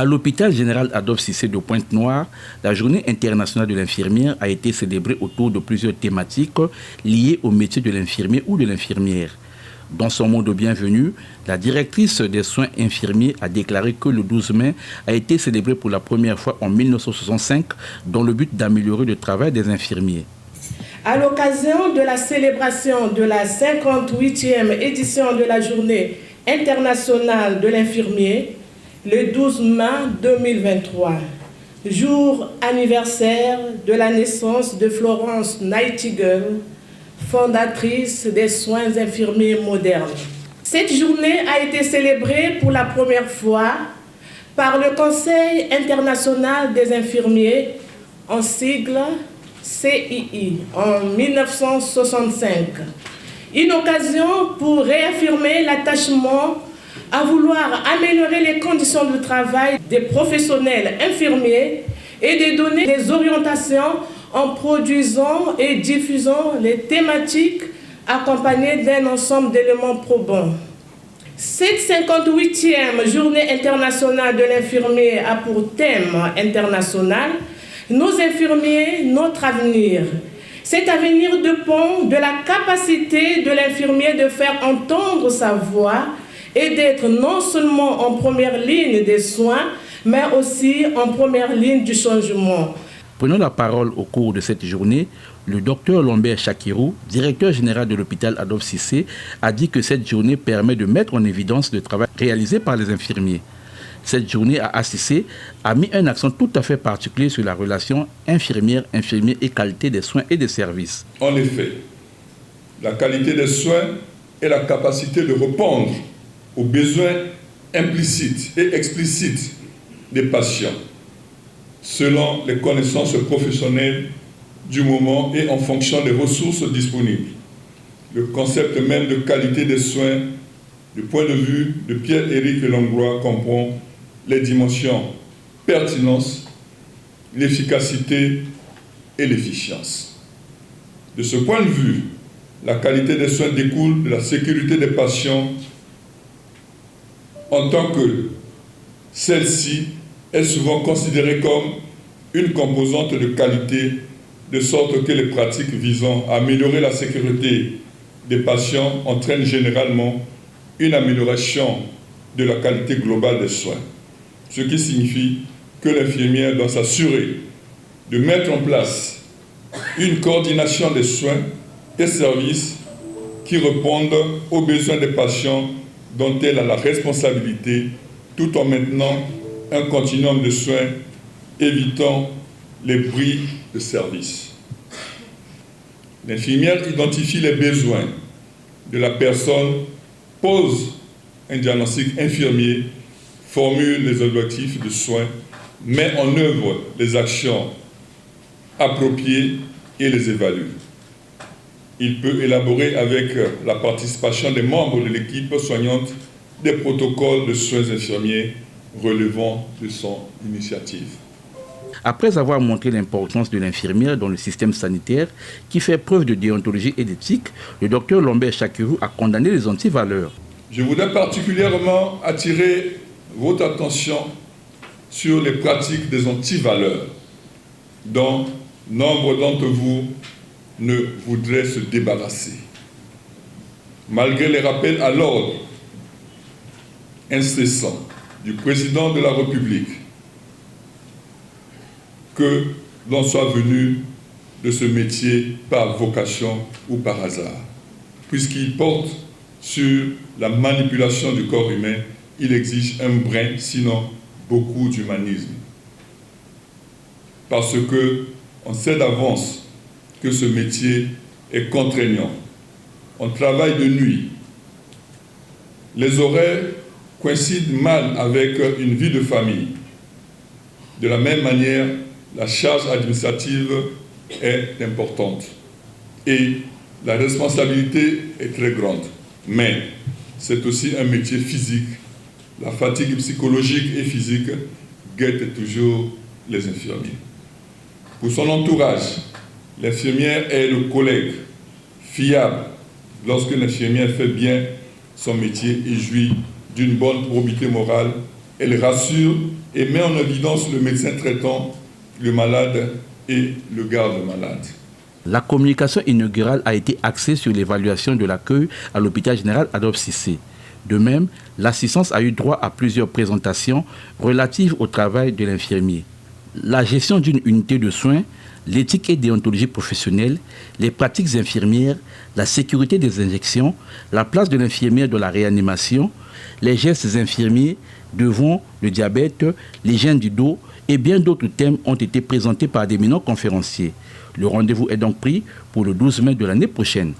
À l'hôpital général Adolphe Cissé de Pointe-Noire, la journée internationale de l'infirmière a été célébrée autour de plusieurs thématiques liées au métier de l'infirmier ou de l'infirmière. Dans son mot de bienvenue, la directrice des soins infirmiers a déclaré que le 12 mai a été célébré pour la première fois en 1965 dans le but d'améliorer le travail des infirmiers. À l'occasion de la célébration de la 58e édition de la journée internationale de l'infirmier, le 12 mai 2023, jour anniversaire de la naissance de Florence Nightingale, fondatrice des soins infirmiers modernes. Cette journée a été célébrée pour la première fois par le Conseil international des infirmiers, en sigle CII, en 1965. Une occasion pour réaffirmer l'attachement à vouloir améliorer les conditions de travail des professionnels infirmiers et de donner des orientations en produisant et diffusant les thématiques accompagnées d'un ensemble d'éléments probants. Cette 58e journée internationale de l'infirmier a pour thème international « Nos infirmiers, notre avenir ». Cet avenir dépend de la capacité de l'infirmier de faire entendre sa voix et d'être non seulement en première ligne des soins, mais aussi en première ligne du changement. Prenant la parole au cours de cette journée, le docteur Lambert Chakirou, directeur général de l'hôpital Adolphe Cissé, a dit que cette journée permet de mettre en évidence le travail réalisé par les infirmiers. Cette journée à ACC a mis un accent tout à fait particulier sur la relation infirmière-infirmier et qualité des soins et des services. En effet, la qualité des soins est la capacité de répondre aux besoins implicites et explicites des patients, selon les connaissances professionnelles du moment et en fonction des ressources disponibles. Le concept même de qualité des soins, du point de vue de Pierre-Éric Langlois, comprend les dimensions pertinence, l'efficacité et l'efficience. De ce point de vue, la qualité des soins découle de la sécurité des patients en tant que celle-ci est souvent considérée comme une composante de qualité, de sorte que les pratiques visant à améliorer la sécurité des patients entraînent généralement une amélioration de la qualité globale des soins. Ce qui signifie que l'infirmière doit s'assurer de mettre en place une coordination des soins et services qui répondent aux besoins des patients dont elle a la responsabilité, tout en maintenant un continuum de soins, évitant les bris de service. L'infirmière identifie les besoins de la personne, pose un diagnostic infirmier, formule les objectifs de soins, met en œuvre les actions appropriées et les évalue. Il peut élaborer avec la participation des membres de l'équipe soignante des protocoles de soins infirmiers relevant de son initiative. Après avoir montré l'importance de l'infirmière dans le système sanitaire, qui fait preuve de déontologie et d'éthique, le docteur Lambert Chakirou a condamné les antivaleurs. Je voudrais particulièrement attirer votre attention sur les pratiques des antivaleurs, dont nombre d'entre vous ne voudraient se débarrasser. Malgré les rappels à l'ordre incessants du président de la République, que l'on soit venu de ce métier par vocation ou par hasard. Puisqu'il porte sur la manipulation du corps humain, il exige un brin, sinon beaucoup d'humanisme. Parce qu'on sait d'avance que ce métier est contraignant. On travaille de nuit. Les horaires coïncident mal avec une vie de famille. De la même manière, la charge administrative est importante et la responsabilité est très grande. Mais c'est aussi un métier physique. La fatigue psychologique et physique guette toujours les infirmiers. Pour son entourage, l'infirmière est le collègue fiable. Lorsque l'infirmière fait bien son métier et jouit d'une bonne probité morale, elle rassure et met en évidence le médecin traitant, le malade et le garde-malade. La communication inaugurale a été axée sur l'évaluation de l'accueil à l'hôpital général Adolphe Cissé. De même, l'assistance a eu droit à plusieurs présentations relatives au travail de l'infirmier. La gestion d'une unité de soins, l'éthique et déontologie professionnelle, les pratiques infirmières, la sécurité des injections, la place de l'infirmière dans la réanimation, les gestes infirmiers devant le diabète, l'hygiène du dos et bien d'autres thèmes ont été présentés par d'éminents conférenciers. Le rendez-vous est donc pris pour le 12 mai de l'année prochaine.